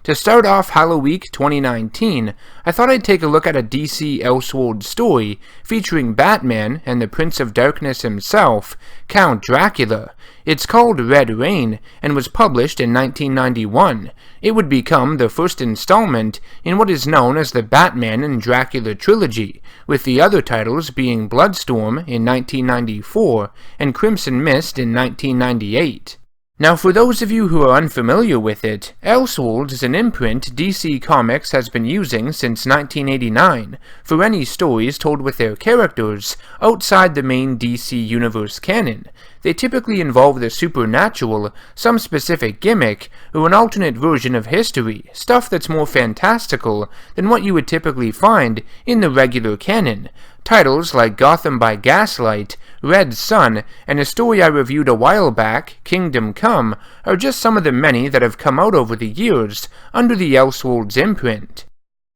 To start off Halloween 2019, I thought I'd take a look at a DC Elseworlds story featuring Batman and the Prince of Darkness himself, Count Dracula. It's called Red Rain and was published in 1991. It would become the first installment in what is known as the Batman and Dracula trilogy, with the other titles being Bloodstorm in 1994 and Crimson Mist in 1998. Now, for those of you who are unfamiliar with it, Elseworlds is an imprint DC Comics has been using since 1989 for any stories told with their characters outside the main DC Universe canon. They typically involve the supernatural, some specific gimmick, or an alternate version of history, stuff that's more fantastical than what you would typically find in the regular canon. Titles like Gotham by Gaslight, Red Sun, and a story I reviewed a while back, Kingdom Come, are just some of the many that have come out over the years under the Elseworlds imprint.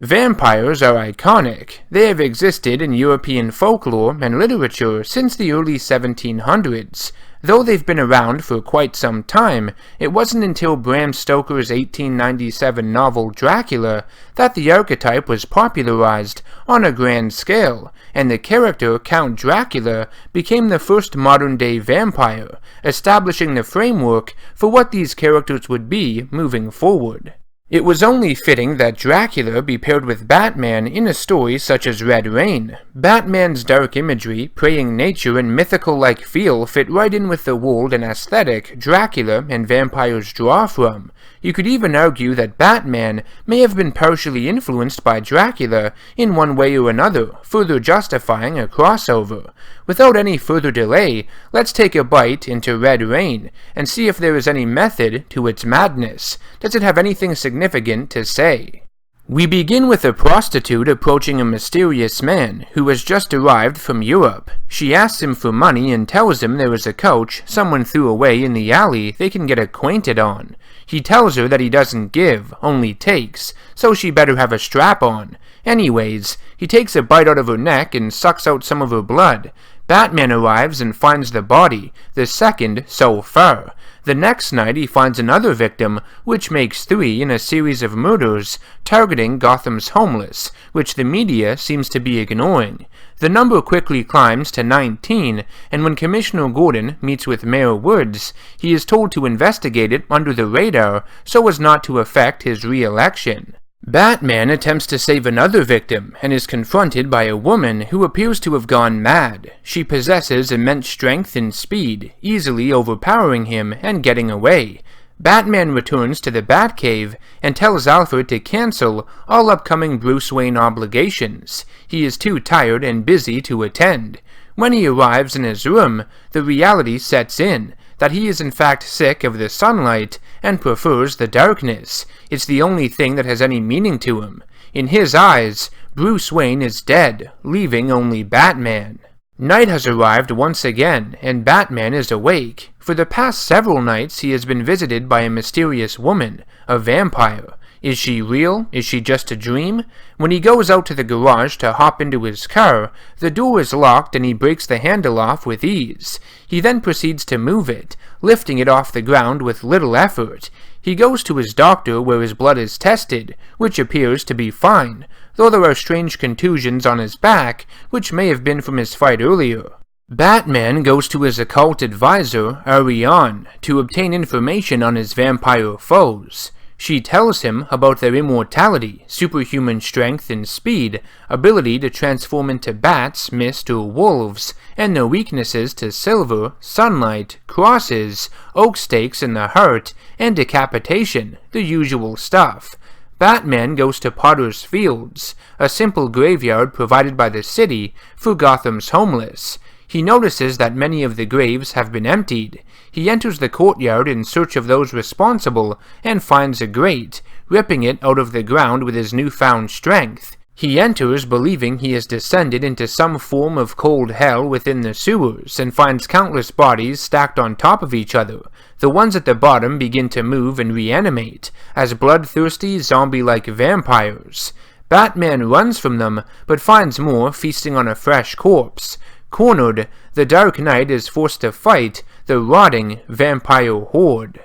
Vampires are iconic. They have existed in European folklore and literature since the early 1700s. Though they've been around for quite some time, it wasn't until Bram Stoker's 1897 novel Dracula that the archetype was popularized on a grand scale, and the character Count Dracula became the first modern-day vampire, establishing the framework for what these characters would be moving forward. It was only fitting that Dracula be paired with Batman in a story such as Red Rain. Batman's dark imagery, preying nature, and mythical-like feel fit right in with the world and aesthetic Dracula and vampires draw from. You could even argue that Batman may have been partially influenced by Dracula in one way or another, further justifying a crossover. Without any further delay, let's take a bite into Red Rain and see if there is any method to its madness. Does it have anything significant to say? We begin with a prostitute approaching a mysterious man who has just arrived from Europe. She asks him for money and tells him there is a couch someone threw away in the alley they can get acquainted on. He tells her that he doesn't give, only takes, so she better have a strap on. Anyways, he takes a bite out of her neck and sucks out some of her blood. Batman arrives and finds the body, the second so far. The next night he finds another victim, which makes 3 in a series of murders targeting Gotham's homeless, which the media seems to be ignoring. The number quickly climbs to 19, and when Commissioner Gordon meets with Mayor Woods, he is told to investigate it under the radar so as not to affect his re-election. Batman attempts to save another victim and is confronted by a woman who appears to have gone mad. She possesses immense strength and speed, easily overpowering him and getting away. Batman returns to the Batcave and tells Alfred to cancel all upcoming Bruce Wayne obligations. He is too tired and busy to attend. When he arrives in his room, the reality sets in, that he is in fact sick of the sunlight and prefers the darkness. It's the only thing that has any meaning to him. In his eyes, Bruce Wayne is dead, leaving only Batman. Night has arrived once again, and Batman is awake. For the past several nights he has been visited by a mysterious woman, a vampire. Is she real? Is she just a dream? When he goes out to the garage to hop into his car, the door is locked and he breaks the handle off with ease. He then proceeds to move it, lifting it off the ground with little effort. He goes to his doctor where his blood is tested, which appears to be fine, though there are strange contusions on his back, which may have been from his fight earlier. Batman goes to his occult advisor, Ariane, to obtain information on his vampire foes. She tells him about their immortality, superhuman strength and speed, ability to transform into bats, mist, or wolves, and their weaknesses to silver, sunlight, crosses, oak stakes in the heart, and decapitation, the usual stuff. Batman goes to Potter's Fields, a simple graveyard provided by the city for Gotham's homeless. He notices that many of the graves have been emptied. He enters the courtyard in search of those responsible and finds a grate, ripping it out of the ground with his newfound strength. He enters believing he has descended into some form of cold hell within the sewers and finds countless bodies stacked on top of each other. The ones at the bottom begin to move and reanimate as bloodthirsty, zombie-like vampires. Batman runs from them, but finds more feasting on a fresh corpse. Cornered, the Dark Knight is forced to fight the rotting vampire horde.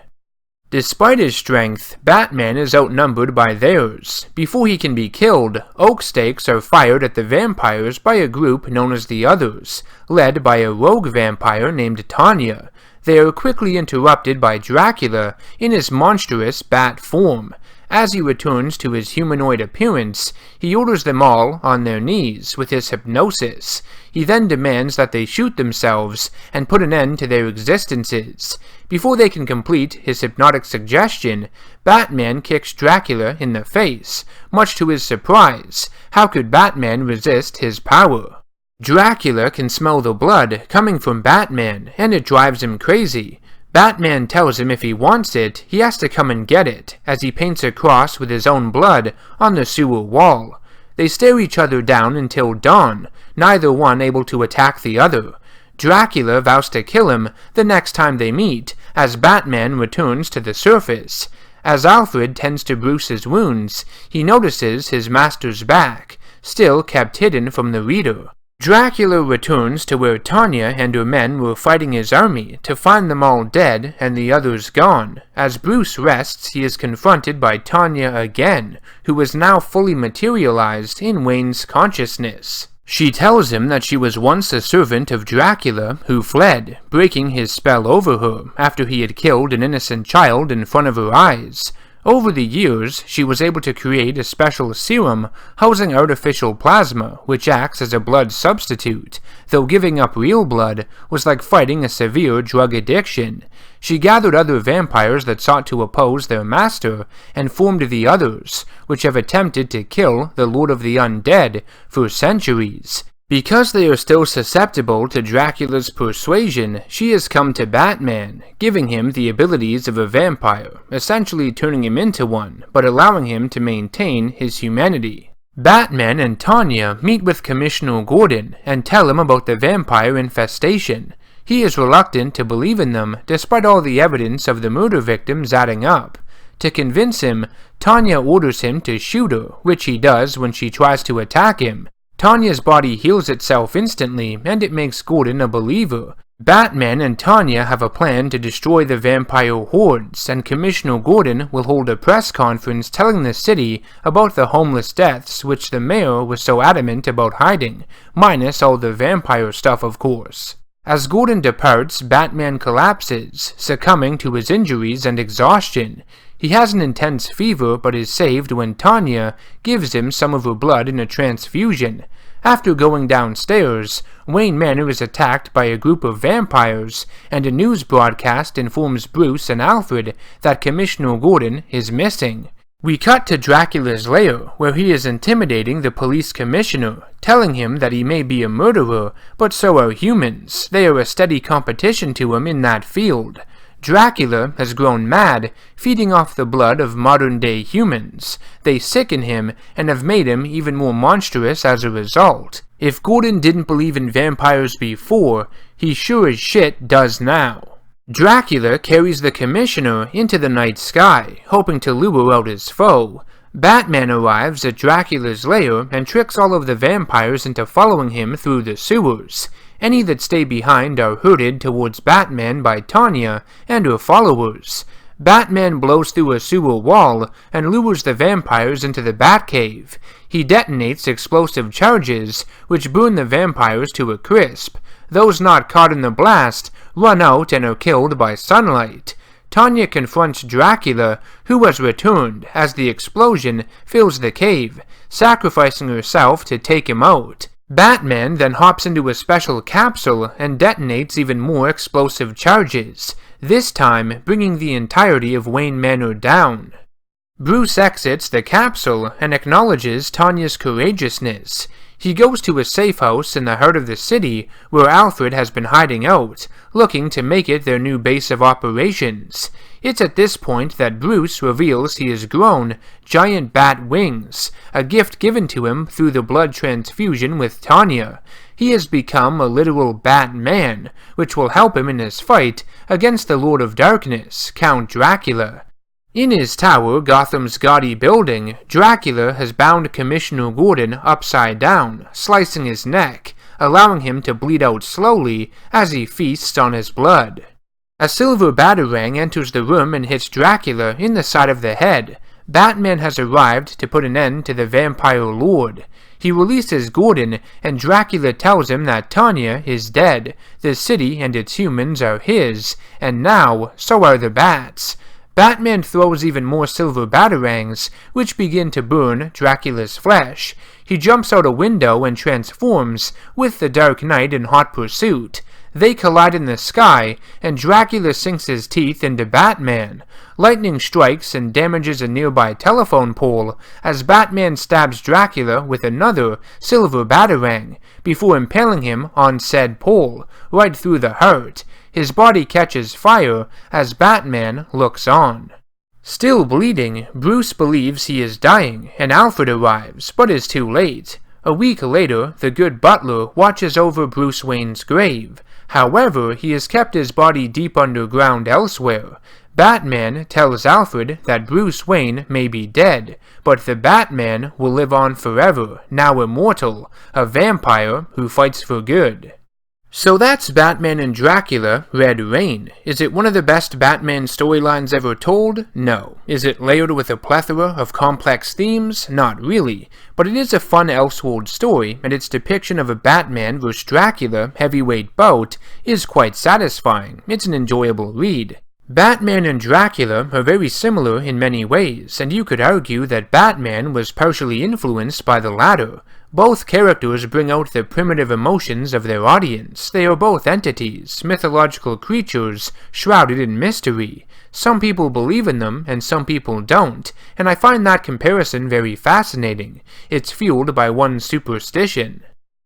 Despite his strength, Batman is outnumbered by theirs. Before he can be killed, oak stakes are fired at the vampires by a group known as the Others, led by a rogue vampire named Tanya. They are quickly interrupted by Dracula in his monstrous bat form. As he returns to his humanoid appearance, he orders them all on their knees with his hypnosis. He then demands that they shoot themselves and put an end to their existences. Before they can complete his hypnotic suggestion, Batman kicks Dracula in the face. Much to his surprise, how could Batman resist his power? Dracula can smell the blood coming from Batman, and it drives him crazy. Batman tells him if he wants it, he has to come and get it, as he paints a cross with his own blood on the sewer wall. They stare each other down until dawn, neither one able to attack the other. Dracula vows to kill him the next time they meet, as Batman returns to the surface. As Alfred tends to Bruce's wounds, he notices his master's back, still kept hidden from the reader. Dracula returns to where Tanya and her men were fighting his army to find them all dead and the others gone. As Bruce rests, he is confronted by Tanya again, who is now fully materialized in Wayne's consciousness. She tells him that she was once a servant of Dracula who fled, breaking his spell over her after he had killed an innocent child in front of her eyes. Over the years, she was able to create a special serum housing artificial plasma, which acts as a blood substitute, though giving up real blood was like fighting a severe drug addiction. She gathered other vampires that sought to oppose their master, and formed the Others, which have attempted to kill the Lord of the Undead for centuries. Because they are still susceptible to Dracula's persuasion, she has come to Batman, giving him the abilities of a vampire, essentially turning him into one, but allowing him to maintain his humanity. Batman and Tanya meet with Commissioner Gordon and tell him about the vampire infestation. He is reluctant to believe in them, despite all the evidence of the murder victims adding up. To convince him, Tanya orders him to shoot her, which he does when she tries to attack him. Tanya's body heals itself instantly, and it makes Gordon a believer. Batman and Tanya have a plan to destroy the vampire hordes, and Commissioner Gordon will hold a press conference telling the city about the homeless deaths which the mayor was so adamant about hiding, minus all the vampire stuff, of course. As Gordon departs, Batman collapses, succumbing to his injuries and exhaustion. He has an intense fever but is saved when Tanya gives him some of her blood in a transfusion. After going downstairs, Wayne Manor is attacked by a group of vampires, and a news broadcast informs Bruce and Alfred that Commissioner Gordon is missing. We cut to Dracula's lair, where he is intimidating the police commissioner, telling him that he may be a murderer, but so are humans. They are a steady competition to him in that field. Dracula has grown mad, feeding off the blood of modern-day humans. They sicken him and have made him even more monstrous as a result. If Gordon didn't believe in vampires before, he sure as shit does now. Dracula carries the Commissioner into the night sky, hoping to lure out his foe. Batman arrives at Dracula's lair and tricks all of the vampires into following him through the sewers. Any that stay behind are herded towards Batman by Tanya and her followers. Batman blows through a sewer wall and lures the vampires into the Batcave. He detonates explosive charges, which burn the vampires to a crisp. Those not caught in the blast run out and are killed by sunlight. Tanya confronts Dracula, who has returned, as the explosion fills the cave, sacrificing herself to take him out. Batman then hops into a special capsule and detonates even more explosive charges, this time bringing the entirety of Wayne Manor down. Bruce exits the capsule and acknowledges Tanya's courageousness. He goes to a safe house in the heart of the city where Alfred has been hiding out, looking to make it their new base of operations. It's at this point that Bruce reveals he has grown giant bat wings, a gift given to him through the blood transfusion with Tanya. He has become a literal Batman, which will help him in his fight against the Lord of Darkness, Count Dracula. In his tower, Gotham's gaudy building, Dracula has bound Commissioner Gordon upside down, slicing his neck. allowing him to bleed out slowly as he feasts on his blood. A silver batarang enters the room and hits Dracula in the side of the head. Batman has arrived to put an end to the vampire lord. He releases Gordon, and Dracula tells him that Tanya is dead, the city and its humans are his, and now so are the bats. Batman throws even more silver batarangs, which begin to burn Dracula's flesh. He jumps out a window and transforms, with the Dark Knight in hot pursuit. They collide in the sky, and Dracula sinks his teeth into Batman. Lightning strikes and damages a nearby telephone pole as Batman stabs Dracula with another silver batarang, before impaling him on said pole, right through the heart. His body catches fire as Batman looks on. Still bleeding, Bruce believes he is dying, and Alfred arrives, but is too late. A week later, the good butler watches over Bruce Wayne's grave. However, he has kept his body deep underground elsewhere. Batman tells Alfred that Bruce Wayne may be dead, but the Batman will live on forever, now immortal, a vampire who fights for good. So that's Batman and Dracula, Red Rain. Is it one of the best Batman storylines ever told? No. Is it layered with a plethora of complex themes? Not really. But it is a fun Elseworld story, and its depiction of a Batman vs. Dracula heavyweight bout is quite satisfying. It's an enjoyable read. Batman and Dracula are very similar in many ways, and you could argue that Batman was partially influenced by the latter. Both characters bring out the primitive emotions of their audience. They are both entities, mythological creatures, shrouded in mystery. Some people believe in them, and some people don't, and I find that comparison very fascinating. It's fueled by one superstition.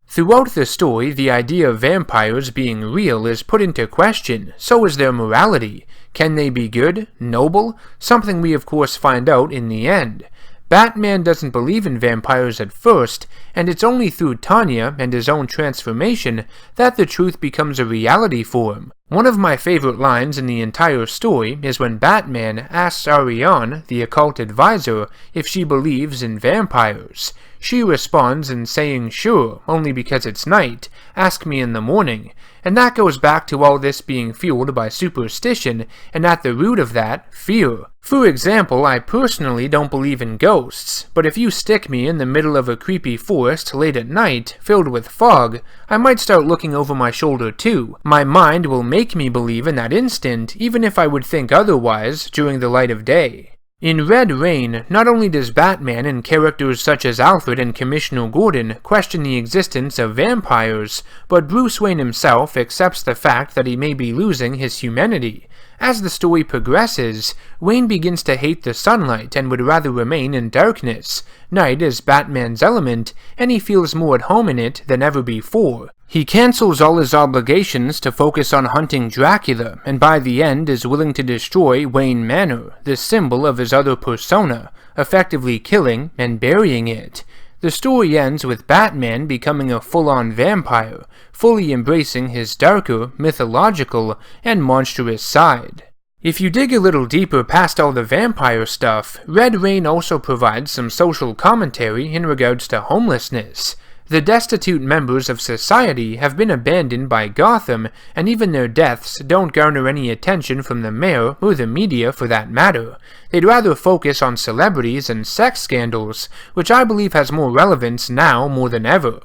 Throughout the story, the idea of vampires being real is put into question, so is their morality. Can they be good, noble? Something we of course find out in the end. Batman doesn't believe in vampires at first, and it's only through Tanya and his own transformation that the truth becomes a reality for him. One of my favorite lines in the entire story is when Batman asks Ariane, the occult advisor, if she believes in vampires. She responds in saying sure, only because it's night, ask me in the morning, and that goes back to all this being fueled by superstition, and at the root of that, fear. For example, I personally don't believe in ghosts, but if you stick me in the middle of a creepy forest late at night, filled with fog, I might start looking over my shoulder too. My mind will make me believe in that instant, even if I would think otherwise during the light of day. In Red Rain, not only does Batman and characters such as Alfred and Commissioner Gordon question the existence of vampires, but Bruce Wayne himself accepts the fact that he may be losing his humanity. As the story progresses, Wayne begins to hate the sunlight and would rather remain in darkness. Night is Batman's element, and he feels more at home in it than ever before. He cancels all his obligations to focus on hunting Dracula, and by the end is willing to destroy Wayne Manor, the symbol of his other persona, effectively killing and burying it. The story ends with Batman becoming a full-on vampire, fully embracing his darker, mythological, and monstrous side. If you dig a little deeper past all the vampire stuff, Red Rain also provides some social commentary in regards to homelessness. The destitute members of society have been abandoned by Gotham, and even their deaths don't garner any attention from the mayor or the media for that matter. They'd rather focus on celebrities and sex scandals, which I believe has more relevance now more than ever.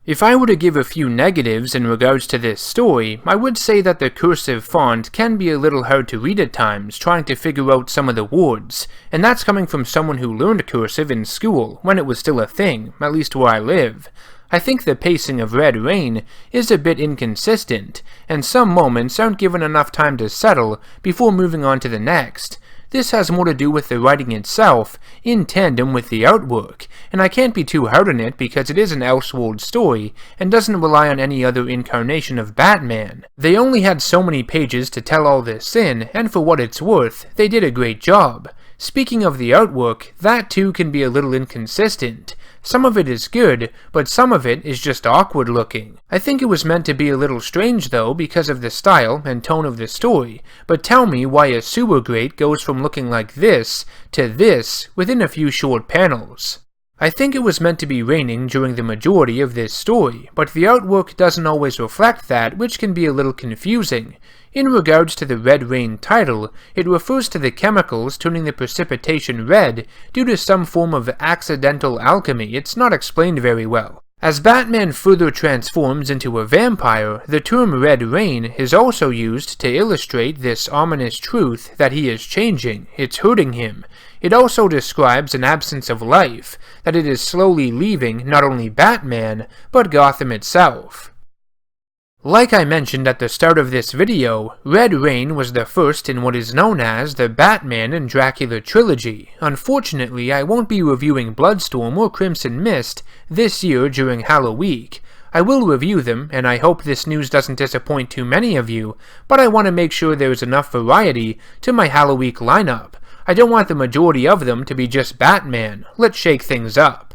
If I were to give a few negatives in regards to this story, I would say that the cursive font can be a little hard to read at times, trying to figure out some of the words, and that's coming from someone who learned cursive in school, when it was still a thing, at least where I live. I think the pacing of Red Rain is a bit inconsistent, and some moments aren't given enough time to settle before moving on to the next. This has more to do with the writing itself, in tandem with the artwork, and I can't be too hard on it because it is an Elseworld story, and doesn't rely on any other incarnation of Batman. They only had so many pages to tell all this in, and for what it's worth, they did a great job. Speaking of the artwork, that too can be a little inconsistent. Some of it is good, but some of it is just awkward looking. I think it was meant to be a little strange though because of the style and tone of the story, but tell me why a sewer grate goes from looking like this to this within a few short panels. I think it was meant to be raining during the majority of this story, but the artwork doesn't always reflect that, which can be a little confusing. In regards to the Red Rain title, it refers to the chemicals turning the precipitation red due to some form of accidental alchemy. It's not explained very well. As Batman further transforms into a vampire, the term Red Rain is also used to illustrate this ominous truth that he is changing, it's hurting him. It also describes an absence of life, that it is slowly leaving not only Batman, but Gotham itself. Like I mentioned at the start of this video, Red Rain was the first in what is known as the Batman and Dracula trilogy. Unfortunately, I won't be reviewing Bloodstorm or Crimson Mist this year during Halloween. I will review them, and I hope this news doesn't disappoint too many of you, but I want to make sure there's enough variety to my Halloween lineup. I don't want the majority of them to be just Batman. Let's shake things up.